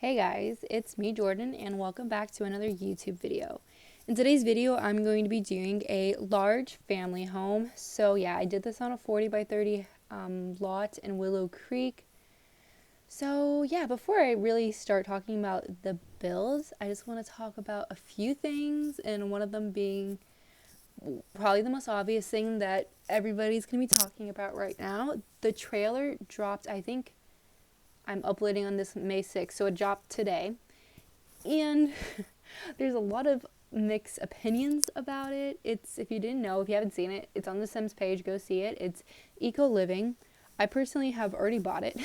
Hey guys, it's me Jordan and welcome back to another YouTube video. In today's video, I'm going to be doing a large family home. So yeah, I did this on a 40 by 30 lot in Willow Creek. So yeah, before I really start talking about the builds, I just want to talk about a few things, and one of them being probably the most obvious thing that everybody's going to be talking about right now. The trailer dropped, I think I'm uploading on this May 6th, so it dropped today. And there's a lot of mixed opinions about it. It's, if you didn't know, if you haven't seen it, it's on the Sims page. Go see it. It's Eco Living. I personally have already bought it.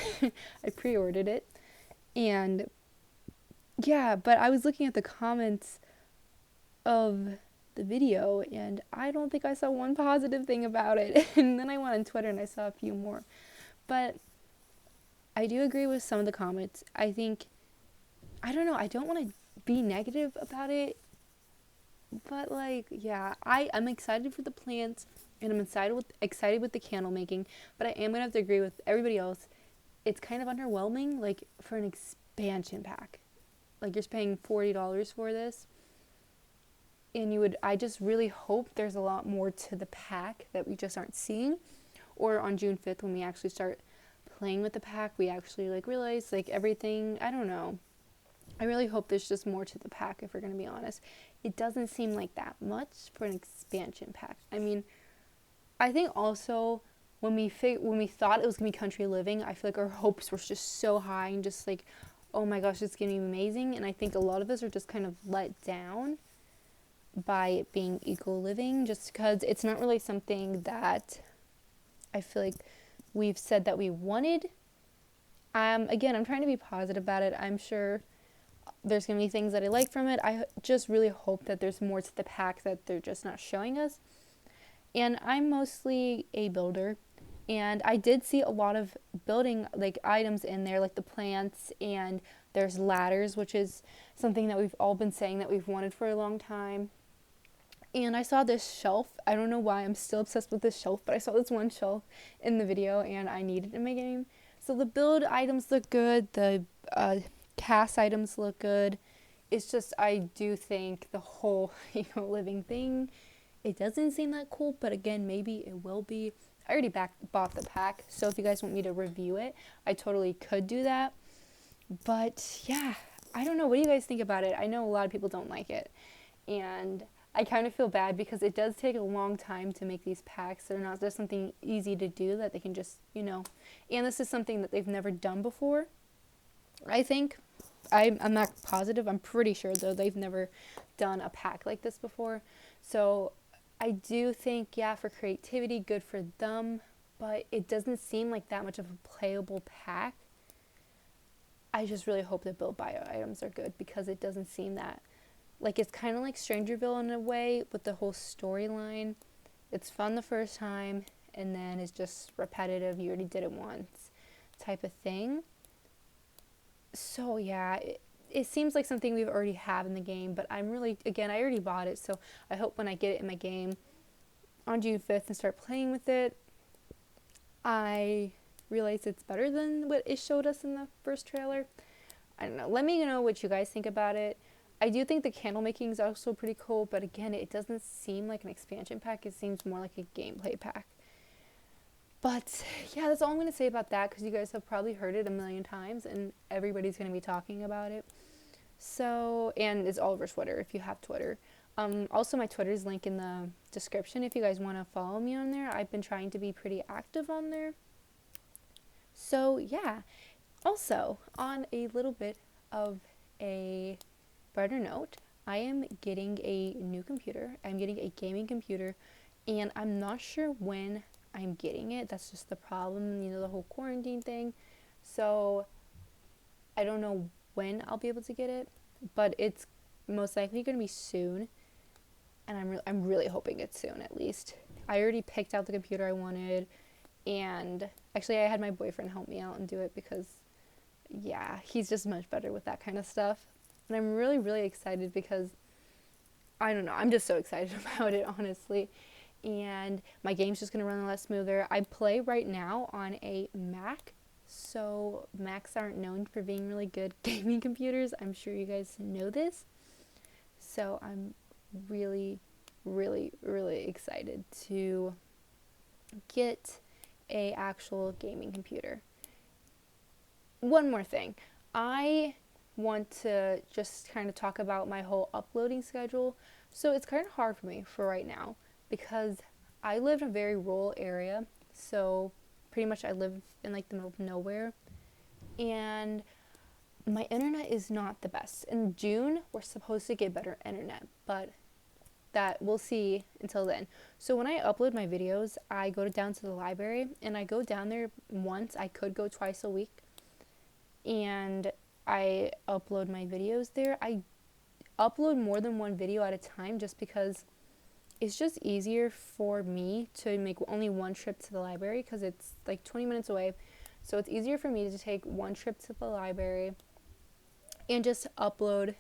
I pre-ordered it. And yeah, but I was looking at the comments of the video and I don't think I saw one positive thing about it. And then I went on Twitter and I saw a few more. But I do agree with some of the comments. I think, I don't know, I don't want to be negative about it, but like, yeah, I'm excited for the plants and I'm excited with the candle making, but I am gonna have to agree with everybody else. It's kind of underwhelming, like for an expansion pack. Like you're paying $40 for this, and I just really hope there's a lot more to the pack that we just aren't seeing, or on June 5th when we actually start playing with the pack, we actually like realize like everything. I don't know. I really hope there's just more to the pack, if we're going to be honest. It doesn't seem like that much for an expansion pack. I mean, I think also when we thought it was going to be country living, I feel like our hopes were just so high and just like, oh my gosh, it's going to be amazing. And I think a lot of us are just kind of let down by it being eco living, just because it's not really something that I feel like we've said that we wanted. Again, I'm trying to be positive about it. I'm sure there's going to be things that I like from it. I just really hope that there's more to the pack that they're just not showing us. And I'm mostly a builder, and I did see a lot of building like items in there, like the plants, and there's ladders, which is something that we've all been saying that we've wanted for a long time. And I saw this shelf. I don't know why I'm still obsessed with this shelf, but I saw this one shelf in the video and I needed it in my game. So the build items look good. The cast items look good. It's just, I do think the whole living thing, it doesn't seem that cool, but again, maybe it will be. I already bought the pack, so if you guys want me to review it, I totally could do that. But yeah, I don't know. What do you guys think about it? I know a lot of people don't like it, and I kind of feel bad because it does take a long time to make these packs. They're not just something easy to do that they can just, and this is something that they've never done before. I think, I'm not positive, I'm pretty sure though, they've never done a pack like this before. So I do think, yeah, for creativity, good for them, but it doesn't seem like that much of a playable pack. I just really hope the build bio items are good because it doesn't seem that, like, it's kind of like Strangerville in a way with the whole storyline. It's fun the first time and then it's just repetitive, you already did it once type of thing. So yeah, it seems like something we've already have in the game, but I'm really, again, I already bought it, so I hope when I get it in my game on June 5th and start playing with it, I realize it's better than what it showed us in the first trailer. I don't know. Let me know what you guys think about it. I do think the candle making is also pretty cool, but again, it doesn't seem like an expansion pack. It seems more like a gameplay pack. But yeah, that's all I'm going to say about that because you guys have probably heard it a million times and everybody's going to be talking about it. So, and it's all over Twitter if you have Twitter. Also, my Twitter is linked in the description if you guys want to follow me on there. I've been trying to be pretty active on there. So yeah, also on a little bit of a brighter note, I am getting a new computer. I'm getting a gaming computer, and I'm not sure when I'm getting it. That's just the problem, the whole quarantine thing. So I don't know when I'll be able to get it, but it's most likely going to be soon, and I'm really hoping it's soon at least. I already picked out the computer I wanted, and actually I had my boyfriend help me out and do it because, yeah, he's just much better with that kind of stuff. And I'm really, really excited because, I don't know, I'm just so excited about it, honestly. And my game's just going to run a lot smoother. I play right now on a Mac, So Macs aren't known for being really good gaming computers. I'm sure you guys know this. So I'm really, really, really excited to get a actual gaming computer. One more thing. I want to just kind of talk about my whole uploading schedule. So it's kind of hard for me for right now because I live in a very rural area. So pretty much I live in like the middle of nowhere. And my internet is not the best. In June, we're supposed to get better internet, but that we'll see until then. So when I upload my videos, I go down to the library and I go down there once. I could go twice a week, and I upload my videos there. I upload more than one video at a time just because it's just easier for me to make only one trip to the library because it's like 20 minutes away. So it's easier for me to take one trip to the library and just upload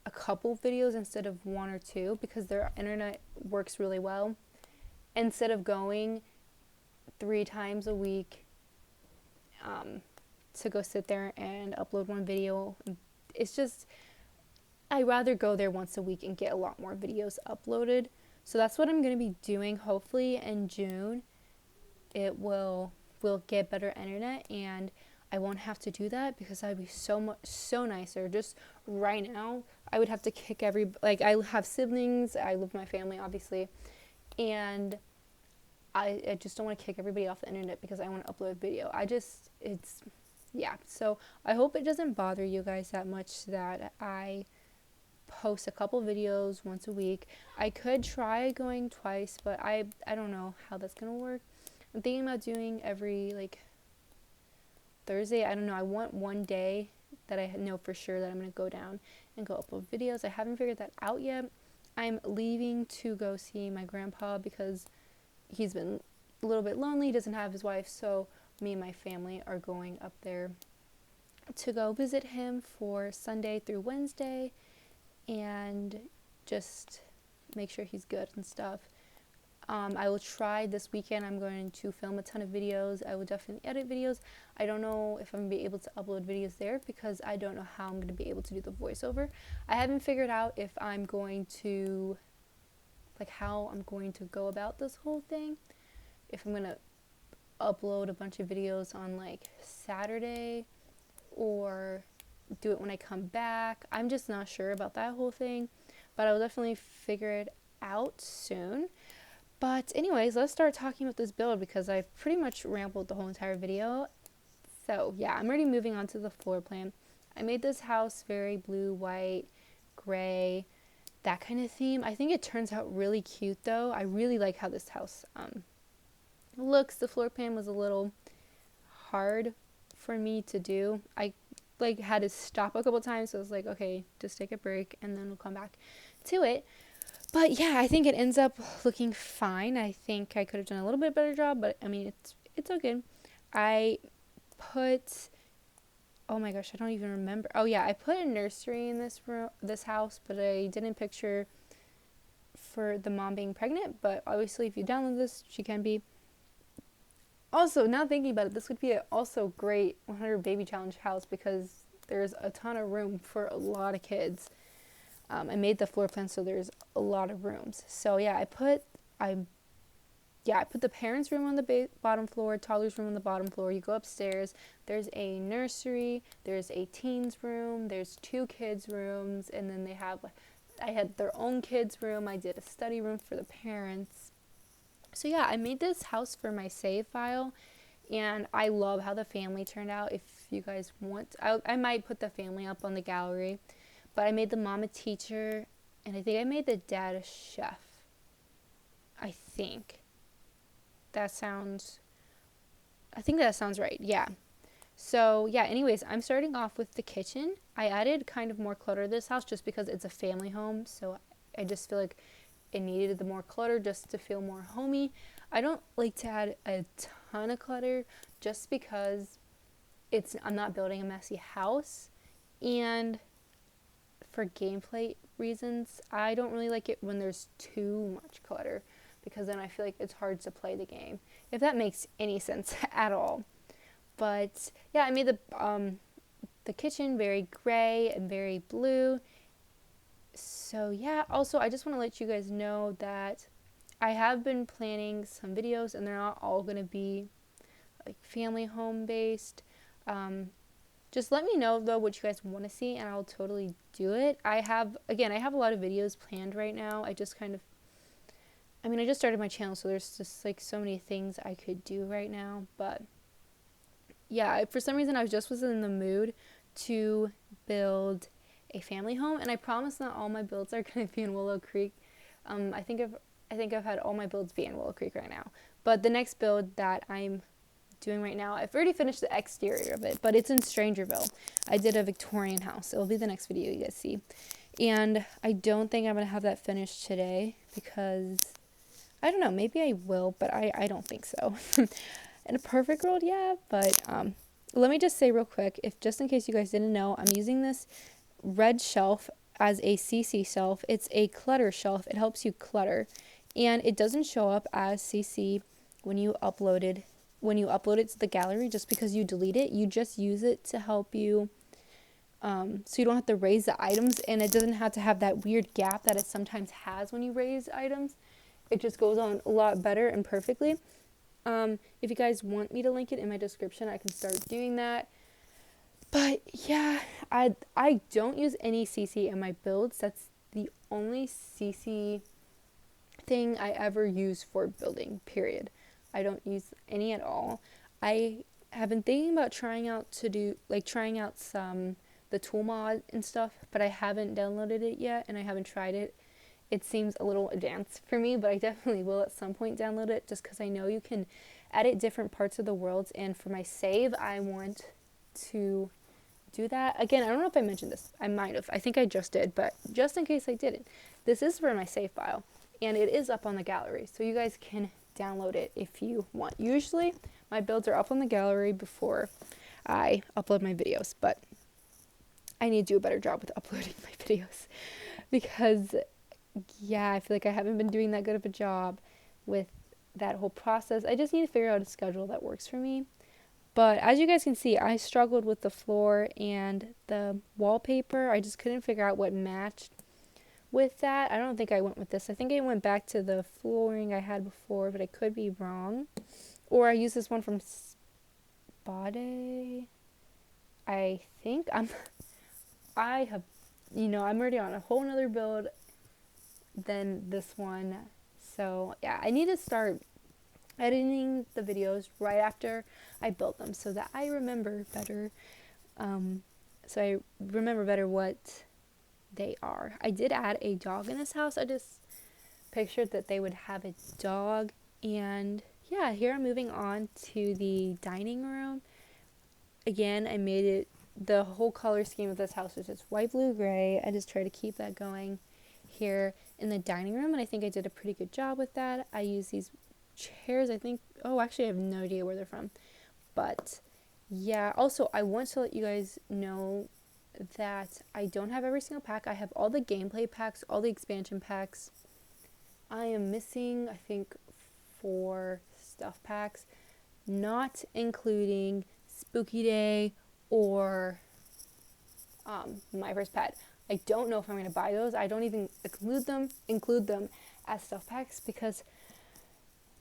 a couple videos instead of one or two because their internet works really well. Instead of going 3 times a week to go sit there and upload one video, it's just, I'd rather go there once a week and get a lot more videos uploaded. So that's what I'm going to be doing. Hopefully in June it will get better internet and I won't have to do that because that would be so nicer. Just right now, I would have to kick I have siblings, I live with my family obviously, and I just don't want to kick everybody off the internet because I want to upload video. So I hope it doesn't bother you guys that much that I post a couple videos once a week. I could try going twice, but I don't know how that's going to work. I'm thinking about doing every Thursday. I don't know. I want one day that I know for sure that I'm going to go down and go upload videos. I haven't figured that out yet. I'm leaving to go see my grandpa because he's been a little bit lonely. He doesn't have his wife, so me and my family are going up there to go visit him for Sunday through Wednesday and just make sure he's good and stuff. I will try this weekend. I'm going to film a ton of videos. I will definitely edit videos. I don't know if I'm going to be able to upload videos there because I don't know how I'm going to be able to do the voiceover. I haven't figured out if I'm going to, how I'm going to go about this whole thing. If I'm going to upload a bunch of videos on Saturday or do it when I come back. I'm just not sure about that whole thing, but I will definitely figure it out soon. But anyways, let's start talking about this build because I've pretty much rambled the whole entire video. So yeah, I'm already moving on to the floor plan. I made this house very blue, white, gray, that kind of theme. I think it turns out really cute though. I really like how this house looks. The floor plan was a little hard for me to do. I had to stop a couple times, so I was like, okay, just take a break and then we'll come back to it. But yeah, I think it ends up looking fine. I think I could have done a little bit better job, but I mean, it's okay. I put, oh my gosh, I don't even remember. Oh yeah, I put a nursery in this house, but I didn't picture for the mom being pregnant. But obviously, if you download this, she can be. Also, now thinking about it, this would be an also great 100 baby challenge house because there's a ton of room for a lot of kids. I made the floor plan so there's a lot of rooms. So yeah, I put the parents' room on the bottom floor, toddlers' room on the bottom floor. You go upstairs. There's a nursery. There's a teens room. There's 2 kids' rooms, and then I had their own kids' room. I did a study room for the parents. So yeah, I made this house for my save file, and I love how the family turned out. If you guys want, I might put the family up on the gallery. But I made the mom a teacher, and I think I made the dad a chef. I think that sounds right, yeah. So, yeah, anyways, I'm starting off with the kitchen. I added kind of more clutter to this house just because it's a family home, so I just feel like it needed the more clutter just to feel more homey. I don't like to add a ton of clutter just because I'm not building a messy house, and for gameplay reasons, I don't really like it when there's too much clutter because then I feel like it's hard to play the game, if that makes any sense at all. But yeah, I made the kitchen very gray and very blue. So yeah, also I just want to let you guys know that I have been planning some videos, and they're not all going to be like family home based. Just let me know though what you guys want to see, and I'll totally do it. I have a lot of videos planned right now. I just started my channel, so there's just like so many things I could do right now. But yeah, for some reason I was in the mood to build a family home, and I promise not all my builds are going to be in Willow Creek. I think I've had all my builds be in Willow Creek right now. But the next build that I'm doing right now, I've already finished the exterior of it, but it's in Strangerville. I did a Victorian house. It'll be the next video you guys see. And I don't think I'm going to have that finished today because, I don't know, maybe I will, but I don't think so. In a perfect world, yeah, but let me just say real quick, just in case you guys didn't know, I'm using this red shelf as a CC shelf. It's a clutter shelf. It helps you clutter, and it doesn't show up as CC when you upload it to the gallery just because you delete it. You just use it to help you, so you don't have to raise the items, and it doesn't have to have that weird gap that it sometimes has when you raise items. It just goes on a lot better and perfectly. If you guys want me to link it in my description, I can start doing that. But yeah, I don't use any CC in my builds. That's the only CC thing I ever use for building, period. I don't use any at all. I have been thinking about trying out some the tool mod and stuff, but I haven't downloaded it yet, and I haven't tried it. It seems a little advanced for me, but I definitely will at some point download it, just because I know you can edit different parts of the worlds, and for my save, I want to do that. Again, I don't know if I mentioned this. I might have. I think I just did, but just in case I didn't, this is for my save file, and it is up on the gallery, so you guys can download it if you want. Usually, my builds are up on the gallery before I upload my videos, but I need to do a better job with uploading my videos because, yeah, I feel like I haven't been doing that good of a job with that whole process. I just need to figure out a schedule that works for me. But as you guys can see, I struggled with the floor and the wallpaper. I just couldn't figure out what matched with that. I don't think I went with this. I think I went back to the flooring I had before, but I could be wrong. Or I used this one from Spade. I think I'm already on a whole nother build than this one. So yeah, I need to start editing the videos right after I build them so that I remember better. What they are. I did add a dog in this house. I just pictured that they would have a dog. And yeah, here I'm moving on to the dining room. Again, I made it, the whole color scheme of this house is just white, blue, gray. I just try to keep that going here in the dining room, and I think I did a pretty good job with that. I use these chairs, actually I have no idea where they're from. But yeah, also I want to let you guys know that I don't have every single pack. I have all the gameplay packs, all the expansion packs. I am missing, I think, 4 stuff packs, not including Spooky Day or My First Pet. I don't know if I'm going to buy those. I don't even include them as stuff packs because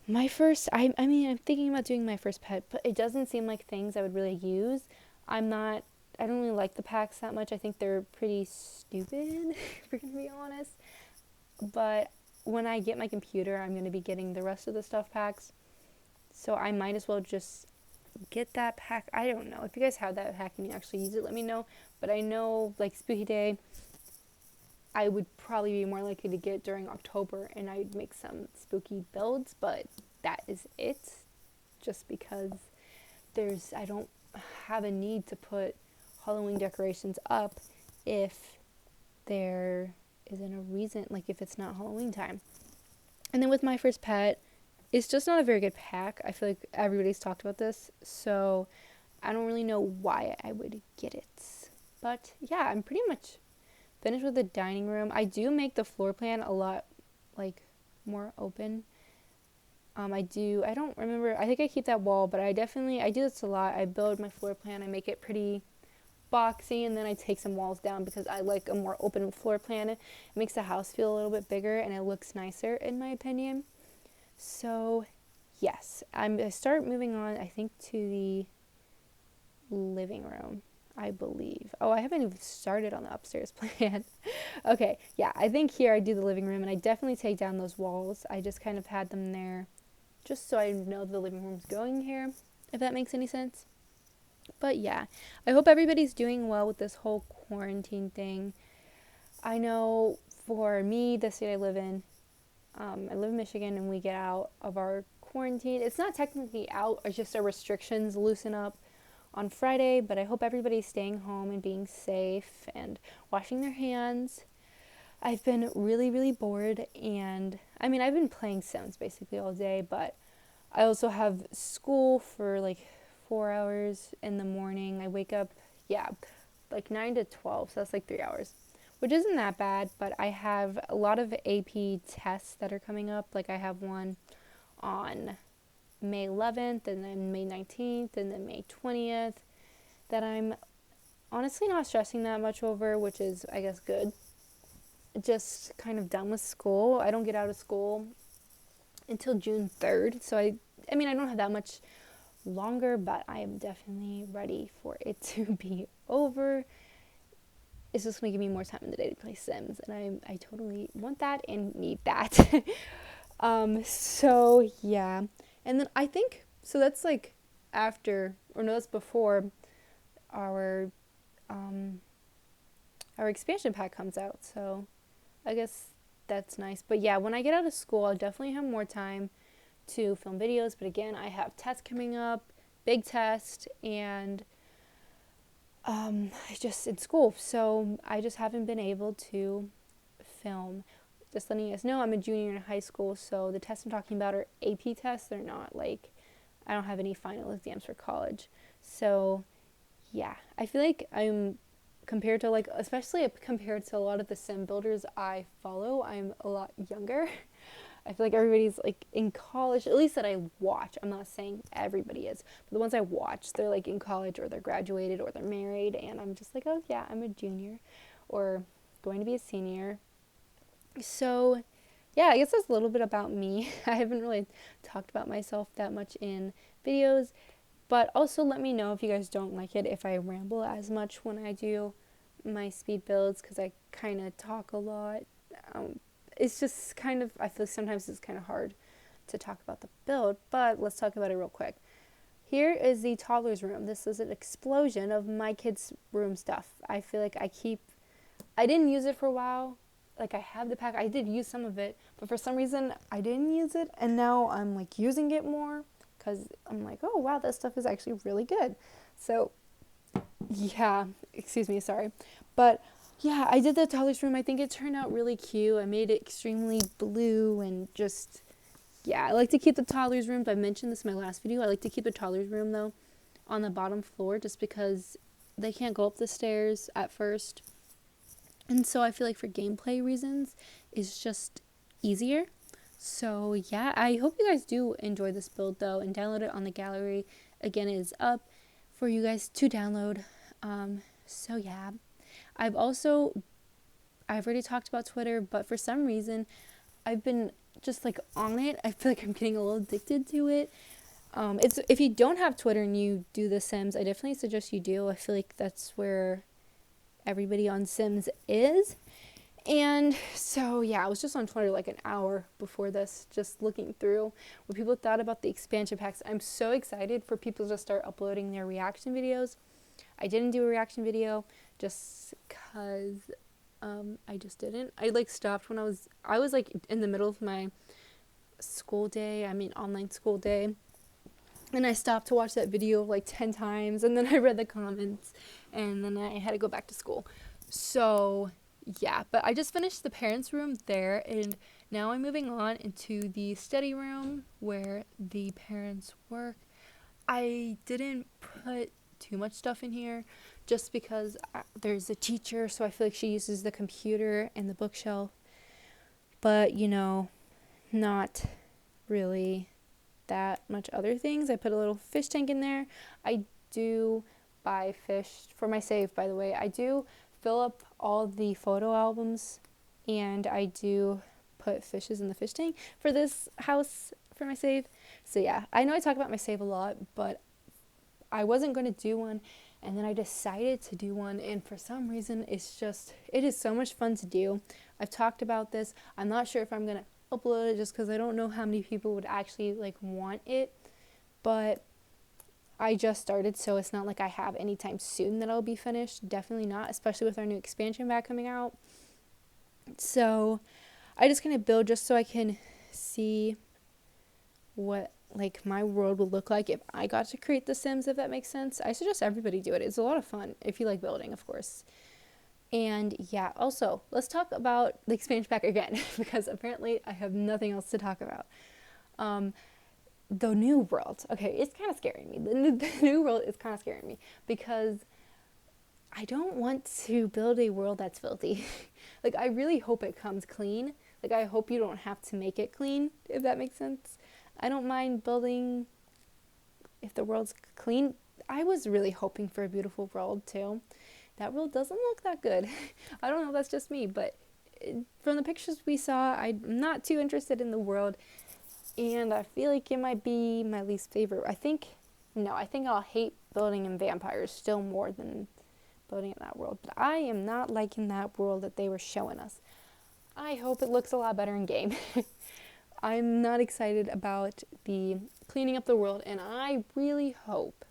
I'm thinking about doing My First Pet, but it doesn't seem like things I would really use. I don't really like the packs that much. I think they're pretty stupid, if we're going to be honest. But when I get my computer, I'm going to be getting the rest of the stuff packs. So I might as well just get that pack. I don't know. If you guys have that pack and you actually use it, let me know. But I know, like Spooky Day, I would probably be more likely to get during October, and I'd make some spooky builds, but that is it. Just because I don't have a need to put Halloween decorations up if there isn't a reason, like if it's not Halloween time. And then with My First Pet, it's just not a very good pack. I feel like everybody's talked about this, so I don't really know why I would get it. But yeah, I'm pretty much finished with the dining room. I do make the floor plan a lot more open I don't remember, I think I keep that wall, but I do this a lot. I build my floor plan, I make it pretty boxy, and then I take some walls down because I like a more open floor plan. It makes the house feel a little bit bigger and it looks nicer in my opinion. So yes, I start moving on, I think, to the living room, I believe. Oh, I haven't even started on the upstairs plan. Okay, yeah, I think here I do the living room, and I definitely take down those walls. I just kind of had them there just so I know the living room's going here, if that makes any sense. But yeah, I hope everybody's doing well with this whole quarantine thing. I know for me, the state I live in, I live in Michigan, and we get out of our quarantine. It's not technically out, it's just our restrictions loosen up on Friday, but I hope everybody's staying home and being safe and washing their hands. I've been really, really bored, and I mean, I've been playing Sims basically all day, but I also have school for like 4 hours in the morning. I wake up, yeah, like 9 to 12, so that's like 3 hours, which isn't that bad, but I have a lot of AP tests that are coming up. Like I have one on May 11th, and then May 19th, and then May 20th that I'm honestly not stressing that much over, which is, I guess, good. Just kind of done with school. I don't get out of school until June 3rd, so I mean, I don't have that much longer, but I am definitely ready for it to be over. It's just going to give me more time in the day to play Sims, and I totally want that and need that. So yeah, and then I think, so that's like after, or no, that's before our our expansion pack comes out, so I guess that's nice. But yeah, when I get out of school, I'll definitely have more time to film videos, but again, I have tests coming up, big test, and I just in school, so I just haven't been able to film. Just letting you guys know, I'm a junior in high school, so the tests I'm talking about are AP tests. They're not like, I don't have any final exams for college. So yeah, I feel like I'm, compared to like, especially compared to a lot of the sim builders I follow, I'm a lot younger. I feel like everybody's like in college, at least that I watch. I'm not saying everybody is, but the ones I watch, they're like in college, or they're graduated, or they're married, and I'm just like, oh yeah, I'm a junior or going to be a senior. So yeah, I guess that's a little bit about me. I haven't really talked about myself that much in videos, but also let me know if you guys don't like it, if I ramble as much when I do my speed builds, because I kind of talk a lot. It's just kind of, I feel sometimes it's kind of hard to talk about the build, but let's talk about it real quick. Here is the toddler's room. This is an explosion of my kids' room stuff. I feel like I didn't use it for a while. Like I have the pack, I did use some of it, but for some reason I didn't use it, and now I'm like using it more because I'm like, oh wow, that stuff is actually really good. So yeah, excuse me, sorry. But yeah, I did the toddler's room. I think it turned out really cute. I made it extremely blue and just, yeah, I like to keep the toddler's rooms. I mentioned this in my last video. I like to keep the toddler's room though on the bottom floor just because they can't go up the stairs at first. And so I feel like for gameplay reasons, it's just easier. So yeah, I hope you guys do enjoy this build though, and download it on the gallery. Again, it is up for you guys to download. So yeah, I've already talked about Twitter, but for some reason, I've been just like on it. I feel like I'm getting a little addicted to it. It's, if you don't have Twitter and you do the Sims, I definitely suggest you do. I feel like that's where everybody on Sims is. And so yeah, I was just on Twitter like an hour before this, just looking through what people thought about the expansion packs. I'm so excited for people to start uploading their reaction videos. I didn't do a reaction video just because I just didn't. I like stopped when I was like in the middle of my school day, online school day. And I stopped to watch that video like 10 times, and then I read the comments, and then I had to go back to school. So yeah, but I just finished the parents' room there, and now I'm moving on into the study room where the parents work. I didn't put too much stuff in here just because there's a teacher, so I feel like she uses the computer and the bookshelf, but not really that much other things. I put a little fish tank in there. I do buy fish for my save, by the way. I do fill up all the photo albums, and I do put fishes in the fish tank for this house for my save. So yeah, I know I talk about my save a lot, but I wasn't going to do one, and then I decided to do one, and for some reason it is so much fun to do. I've talked about this. I'm not sure if I'm going to upload it just because I don't know how many people would actually like want it, but I just started, so it's not like I have anytime soon that I'll be finished. Definitely not, especially with our new expansion pack coming out. So I just kind of build just so I can see what like my world would look like if I got to create The Sims, if that makes sense. I suggest everybody do it. It's a lot of fun if you like building, of course. And yeah, also, let's talk about the expansion pack again because apparently I have nothing else to talk about. The new world. Okay, it's kind of scaring me. The new world is kind of scaring me because I don't want to build a world that's filthy. Like, I really hope it comes clean. Like, I hope you don't have to make it clean, if that makes sense. I don't mind building if the world's clean. I was really hoping for a beautiful world, too. That world doesn't look that good. I don't know if that's just me, but from the pictures we saw, I'm not too interested in the world. And I feel like it might be my least favorite. I think I'll hate building in vampires still more than building in that world. But I am not liking that world that they were showing us. I hope it looks a lot better in game. I'm not excited about the cleaning up the world, and I really hope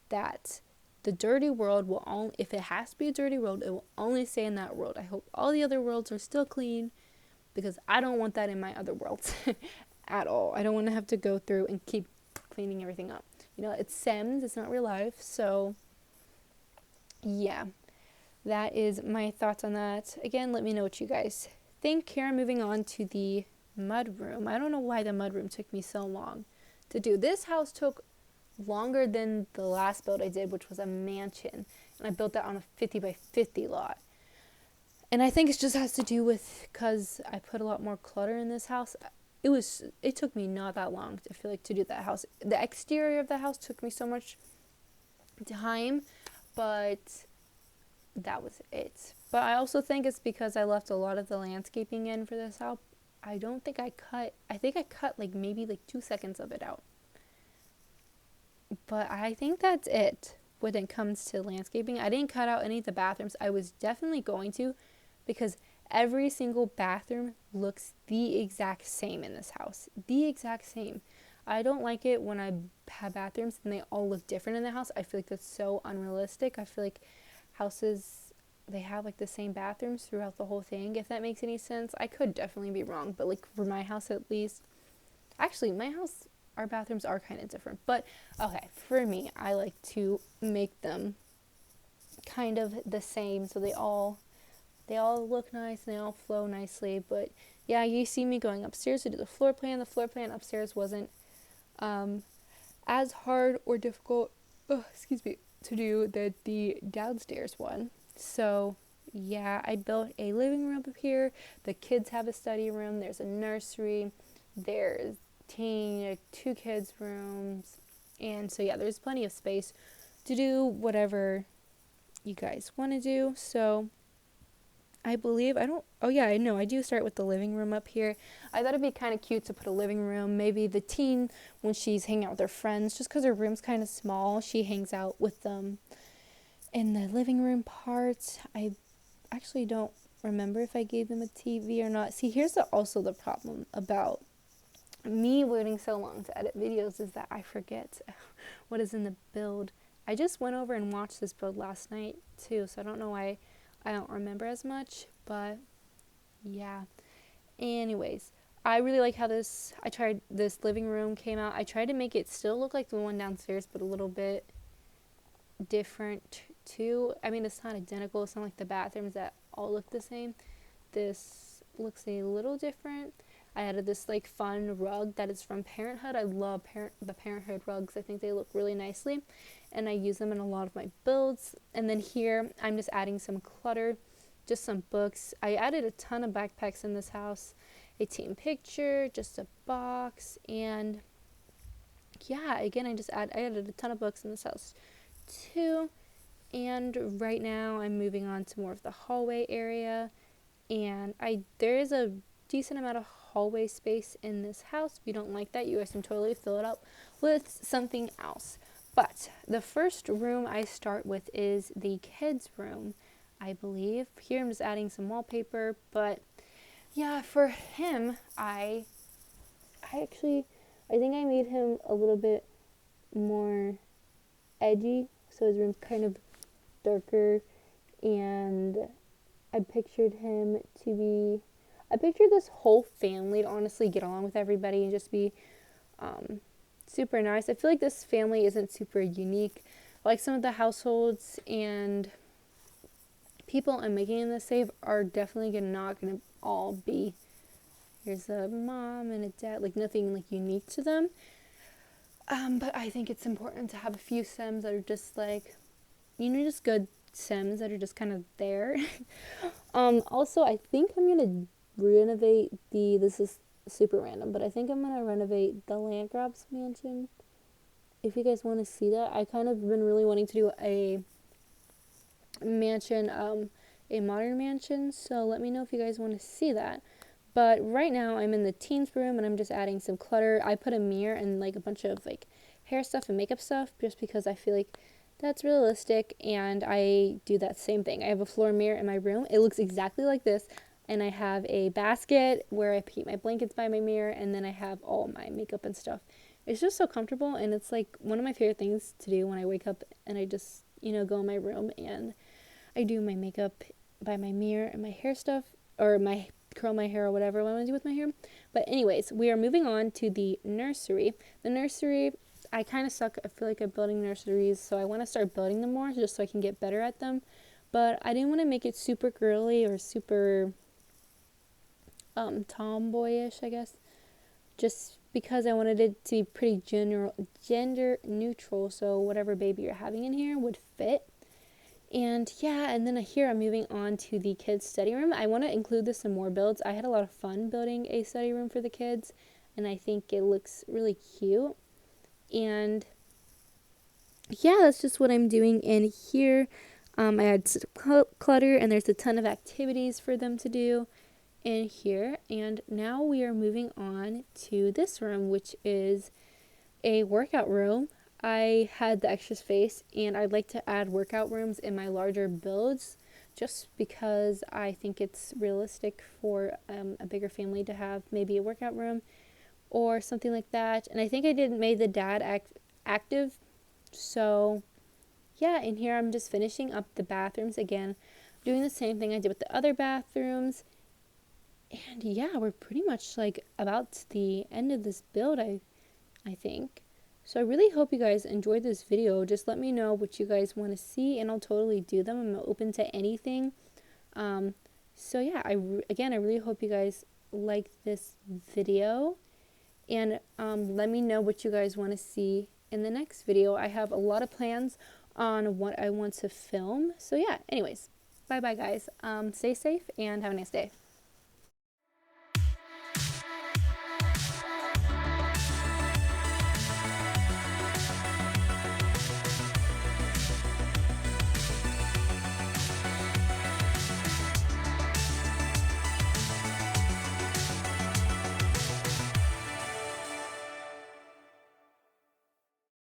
that the dirty world will only, if it has to be a dirty world, it will only stay in that world. I hope all the other worlds are still clean because I don't want that in my other worlds at all. I don't want to have to go through and keep cleaning everything up. You know, it's Sims, it's not real life, so yeah, that is my thoughts on that. Again, let me know what you guys think. Here I'm moving on to the mud room. I don't know why the mud room took me so long to do. This house took longer than the last build I did, which was a mansion, and I built that on a 50 by 50 lot. And I think it just has to do with because I put a lot more clutter in this house. It took me not that long, I feel like, to do that house. The exterior of the house took me so much time, but that was it. But I also think it's because I left a lot of the landscaping in for this house. I think I cut like maybe like 2 seconds of it out. But I think that's it when it comes to landscaping. I didn't cut out any of the bathrooms. I was definitely going to, because every single bathroom looks the exact same in this house. The exact same. I don't like it when I have bathrooms and they all look different in the house. I feel like that's so unrealistic. I feel like houses, they have like the same bathrooms throughout the whole thing, if that makes any sense. I could definitely be wrong, but like for my house at least. Actually, my house, our bathrooms are kind of different. But okay, for me, I like to make them kind of the same so they all look nice and they all flow nicely. But yeah, you see me going upstairs to do the floor plan. The floor plan upstairs wasn't as hard or difficult, to do the downstairs one. So yeah, I built a living room up here. The kids have a study room. There's a nursery. There's 2 kids' rooms. And so yeah, there's plenty of space to do whatever you guys want to do. So I do start with the living room up here. I thought it'd be kind of cute to put a living room. Maybe the teen, when she's hanging out with her friends, just because her room's kind of small, she hangs out with them in the living room part. I actually don't remember if I gave them a TV or not. See, here's also the problem about me waiting so long to edit videos is that I forget what is in the build. I just went over and watched this build last night too, so I don't know why I don't remember as much, but yeah. Anyways, I really like how this living room came out. I tried to make it still look like the one downstairs, but a little bit different too. I mean, it's not identical. It's not like the bathrooms that all look the same. This looks a little different. I added this like fun rug that is from Parenthood. I love the Parenthood rugs. I think they look really nicely, and I use them in a lot of my builds. And then here, I'm just adding some clutter, just some books. I added a ton of backpacks in this house, a team picture, just a box, and yeah, again, I added a ton of books in this house too. And right now I'm moving on to more of the hallway area, and there is a decent amount of hallway space in this house. If you don't like that, you guys can totally fill it up with something else. But the first room I start with is the kids' room, I believe. Here I'm just adding some wallpaper, but yeah, for him, I think I made him a little bit more edgy, so his room's kind of darker, and I pictured him to be. I pictured this whole family to honestly get along with everybody and just be super nice. I feel like this family isn't super unique. Like some of the households and people I'm making in this save are definitely not gonna all be. Here's a mom and a dad, like nothing like unique to them. But I think it's important to have a few Sims that are just like, just good Sims that are just kind of there. Also, I think I'm gonna renovate this is super random, but I think I'm gonna renovate the Landgrab's mansion. If you guys want to see that, I kind of been really wanting to do a mansion, a modern mansion, so let me know if you guys want to see that. But right now I'm in the teens room and I'm just adding some clutter. I put a mirror and like a bunch of like hair stuff and makeup stuff just because I feel like that's realistic, and I do that same thing. I have a floor mirror in my room. It looks exactly like this, and I have a basket where I keep my blankets by my mirror, and then I have all my makeup and stuff. It's just so comfortable, and it's like one of my favorite things to do when I wake up and I just, go in my room and I do my makeup by my mirror and my hair stuff, or my curl my hair or whatever I want to do with my hair. But anyways, we are moving on to the nursery. The nursery, I kind of suck. I feel like I'm building nurseries, so I want to start building them more just so I can get better at them. But I didn't want to make it super girly or super tomboyish, I guess, just because I wanted it to be pretty gender neutral, so whatever baby you're having in here would fit. And yeah, and then here I'm moving on to the kids' study room. I want to include this in more builds. I had a lot of fun building a study room for the kids, and I think it looks really cute. And yeah, that's just what I'm doing in here. I had some clutter, and there's a ton of activities for them to do in here. And now we are moving on to this room, which is a workout room. I had the extra space, and I'd like to add workout rooms in my larger builds just because I think it's realistic for a bigger family to have maybe a workout room or something like that. And I think I made the dad active. So yeah, in here I'm just finishing up the bathrooms again, doing the same thing I did with the other bathrooms. And yeah, we're pretty much like about to the end of this build, I think. So I really hope you guys enjoyed this video. Just let me know what you guys want to see, and I'll totally do them. I'm open to anything. So yeah, again, I really hope you guys like this video, and let me know what you guys want to see in the next video. I have a lot of plans on what I want to film. So yeah, anyways, bye bye guys. Stay safe and have a nice day.